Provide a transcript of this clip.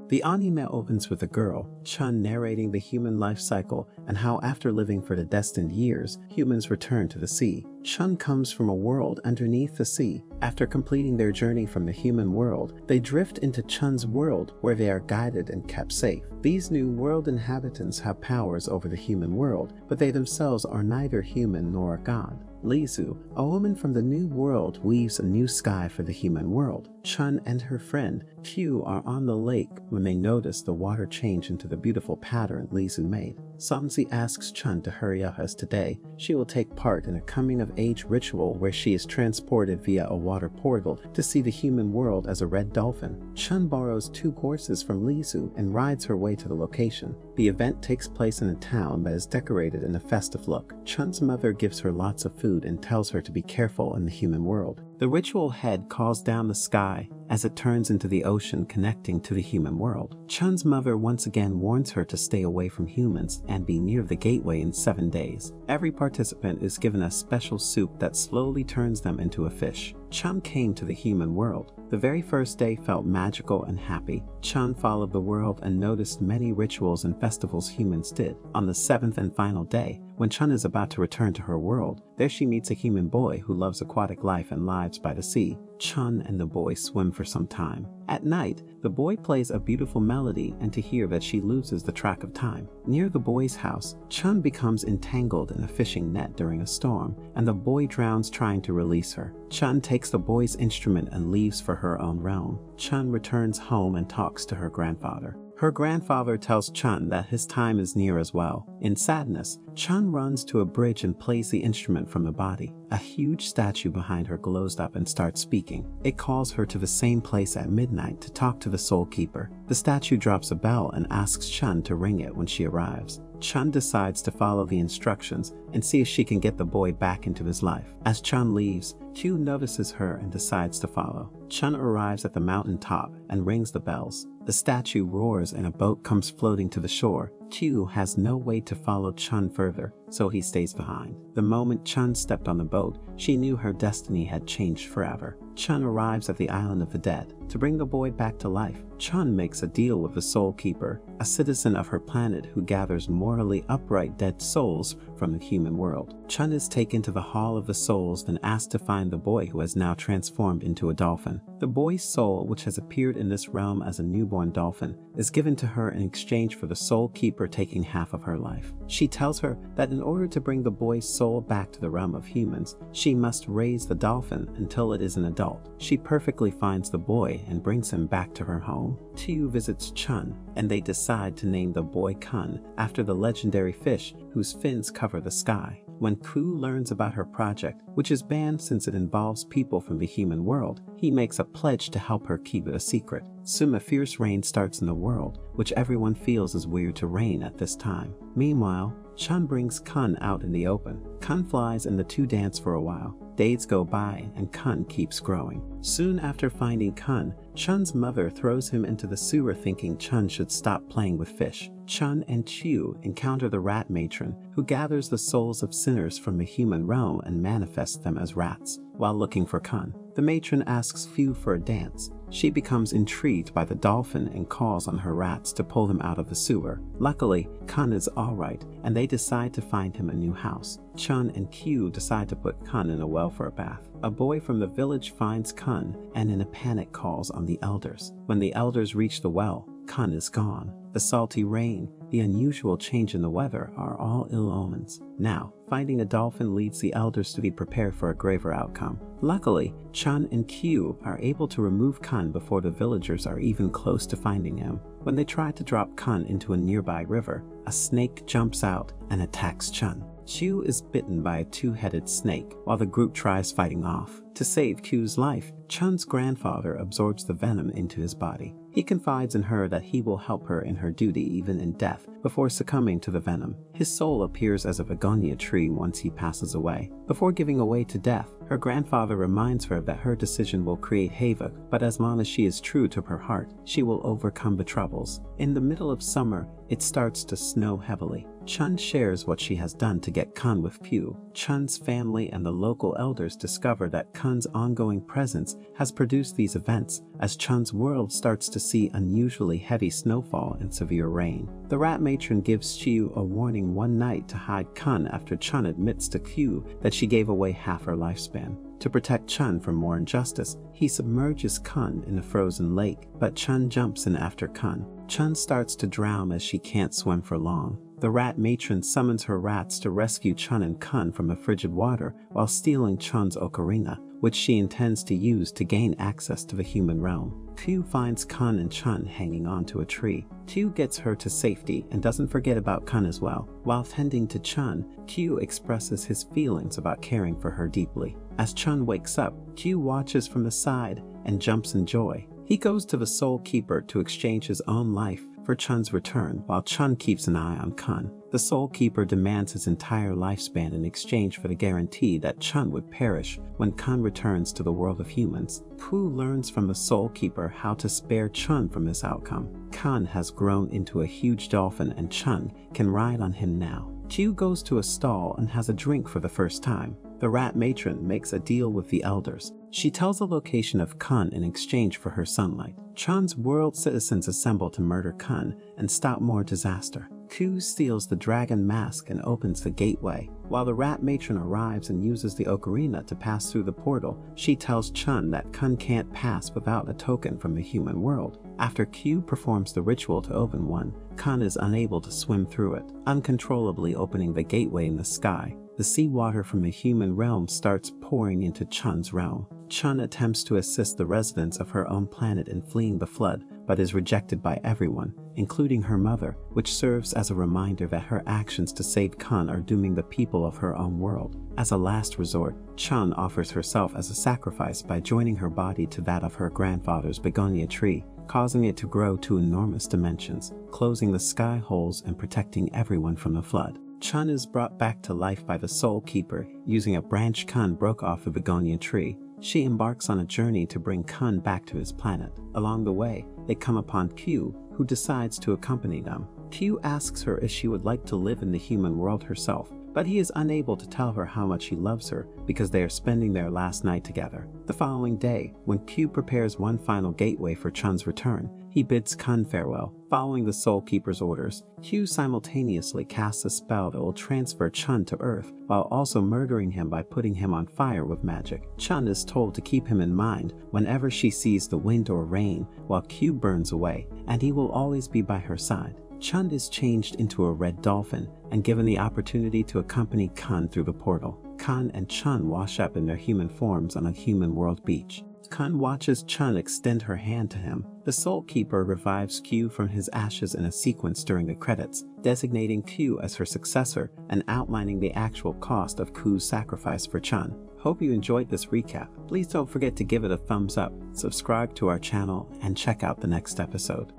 The anime opens with a girl, Chun, narrating the human life cycle and how after living for the destined years, humans return to the sea. Chun comes from a world underneath the sea. After completing their journey from the human world, they drift into Chun's world where they are guided and kept safe. These new world inhabitants have powers over the human world, but they themselves are neither human nor a god. Lizu, a woman from the new world, weaves a new sky for the human world. Chun and her friend Q are on the lake when they notice the water change into the beautiful pattern Lizu made. Samsi asks Chun to hurry up as today she will take part in a coming-of-age ritual where she is transported via a water portal to see the human world as a red dolphin. Chun borrows 2 horses from Lizu and rides her way to the location. The event takes place in a town that is decorated in a festive look. Chun's mother gives her lots of food and tells her to be careful in the human world. The ritual head calls down the sky as it turns into the ocean connecting to the human world. Chun's mother once again warns her to stay away from humans and be near the gateway in 7 days. Every participant is given a special soup that slowly turns them into a fish. Chun came to the human world. The very first day felt magical and happy. Chun followed the world and noticed many rituals and festivals humans did. On the 7th and final day, when Chun is about to return to her world, there she meets a human boy who loves aquatic life and lives by the sea. Chun and the boy swim for some time. At night, the boy plays a beautiful melody, and to hear that she loses the track of time. Near the boy's house, Chun becomes entangled in a fishing net during a storm, and the boy drowns trying to release her. Chun takes the boy's instrument and leaves for her own realm. Chun returns home and talks to her grandfather. Her grandfather tells Chun that his time is near as well. In sadness, Chun runs to a bridge and plays the instrument from the body. A huge statue behind her glows up and starts speaking. It calls her to the same place at midnight to talk to the soul keeper. The statue drops a bell and asks Chun to ring it when she arrives. Chun decides to follow the instructions and see if she can get the boy back into his life. As Chun leaves, Q notices her and decides to follow. Chun arrives at the mountain top and rings the bells. The statue roars and a boat comes floating to the shore. Q has no way to follow Chun further, so he stays behind. The moment Chun stepped on the boat, she knew her destiny had changed forever. Chun arrives at the island of the dead. To bring the boy back to life, Chun makes a deal with the Soul Keeper, a citizen of her planet who gathers morally upright dead souls from the human world. Chun is taken to the Hall of the Souls, then asked to find the boy who has now transformed into a dolphin. The boy's soul, which has appeared in this realm as a newborn dolphin, is given to her in exchange for the Soul Keeper taking half of her life. She tells her that in order to bring the boy's soul back to the realm of humans, she must raise the dolphin until it is an adult. She perfectly finds the boy and brings him back to her home. Tiu visits Chun, and they decide to name the boy Kun after the legendary fish whose fins cover the sky. When Ku learns about her project, which is banned since it involves people from the human world, he makes a pledge to help her keep it a secret. Soon a fierce rain starts in the world, which everyone feels is weird to rain at this time. Meanwhile, Chun brings Kun out in the open. Kun flies and the two dance for a while. Days go by and Kun keeps growing. Soon after finding Kun, Chun's mother throws him into the sewer thinking Chun should stop playing with fish. Chun and Chiu encounter the rat matron, who gathers the souls of sinners from the human realm and manifests them as rats. While looking for Kun, the matron asks Fu for a dance. She becomes intrigued by the dolphin and calls on her rats to pull them out of the sewer. Luckily, Kun is alright, and they decide to find him a new house. Chun and Q decide to put Kun in a well for a bath. A boy from the village finds Kun and in a panic calls on the elders. When the elders reach the well, Kun is gone. The salty rain, the unusual change in the weather are all ill omens. Now, finding a dolphin leads the elders to be prepared for a graver outcome. Luckily, Chun and Q are able to remove Kun before the villagers are even close to finding him. When they try to drop Kun into a nearby river, a snake jumps out and attacks Chun. Q is bitten by a two-headed snake while the group tries fighting off. To save Q's life, Chun's grandfather absorbs the venom into his body. He confides in her that he will help her in her duty even in death before succumbing to the venom. His soul appears as a begonia tree once he passes away. Before giving away to death, her grandfather reminds her that her decision will create havoc, but as long as she is true to her heart, she will overcome the troubles. In the middle of summer, it starts to snow heavily. Chun shares what she has done to get Kun with Pu. Chun's family and the local elders discover that Kun's ongoing presence has produced these events as Chun's world starts to see unusually heavy snowfall and severe rain. The rat matron gives Chiu a warning one night to hide Kun after Chun admits to Q that she gave away half her lifespan. To protect Chun from more injustice, he submerges Kun in a frozen lake, but Chun jumps in after Kun. Chun starts to drown as she can't swim for long. The rat matron summons her rats to rescue Chun and Kun from the frigid water while stealing Chun's ocarina, which she intends to use to gain access to the human realm. Q finds Kun and Chun hanging onto a tree. Q gets her to safety and doesn't forget about Kun as well. While tending to Chun, Q expresses his feelings about caring for her deeply. As Chun wakes up, Q watches from the side and jumps in joy. He goes to the Soul Keeper to exchange his own life for Chun's return, while Chun keeps an eye on Kun. The Soul Keeper demands his entire lifespan in exchange for the guarantee that Chun would perish when Kun returns to the world of humans. Pooh learns from the Soul Keeper how to spare Chun from this outcome. Kun has grown into a huge dolphin and Chun can ride on him now. Q goes to a stall and has a drink for the first time. The rat matron makes a deal with the elders. She tells the location of Kun in exchange for her sunlight. Chun's world citizens assemble to murder Kun and stop more disaster. Q steals the dragon mask and opens the gateway. While the rat matron arrives and uses the ocarina to pass through the portal, she tells Chun that Kun can't pass without a token from the human world. After Q performs the ritual to open one, Kun is unable to swim through it, uncontrollably opening the gateway in the sky. The seawater from the human realm starts pouring into Chun's realm. Chun attempts to assist the residents of her own planet in fleeing the flood, but is rejected by everyone, including her mother, which serves as a reminder that her actions to save Kun are dooming the people of her own world. As a last resort, Chun offers herself as a sacrifice by joining her body to that of her grandfather's begonia tree, causing it to grow to enormous dimensions, closing the sky holes and protecting everyone from the flood. Chun is brought back to life by the Soul Keeper using a branch Kun broke off the begonia tree. She embarks on a journey to bring Kun back to his planet. Along the way, they come upon Q, who decides to accompany them. Q asks her if she would like to live in the human world herself, but he is unable to tell her how much he loves her because they are spending their last night together. The following day, when Q prepares one final gateway for Chun's return, he bids Kun farewell. Following the Soul Keeper's orders, Q simultaneously casts a spell that will transfer Chun to Earth while also murdering him by putting him on fire with magic. Chun is told to keep him in mind whenever she sees the wind or rain while Q burns away, and he will always be by her side. Chun is changed into a red dolphin and given the opportunity to accompany Kun through the portal. Kun and Chun wash up in their human forms on a human world beach. Kun watches Chun extend her hand to him. The Soul Keeper revives Q from his ashes in a sequence during the credits, designating Q as her successor and outlining the actual cost of Q's sacrifice for Chun. Hope you enjoyed this recap. Please don't forget to give it a thumbs up, subscribe to our channel, and check out the next episode.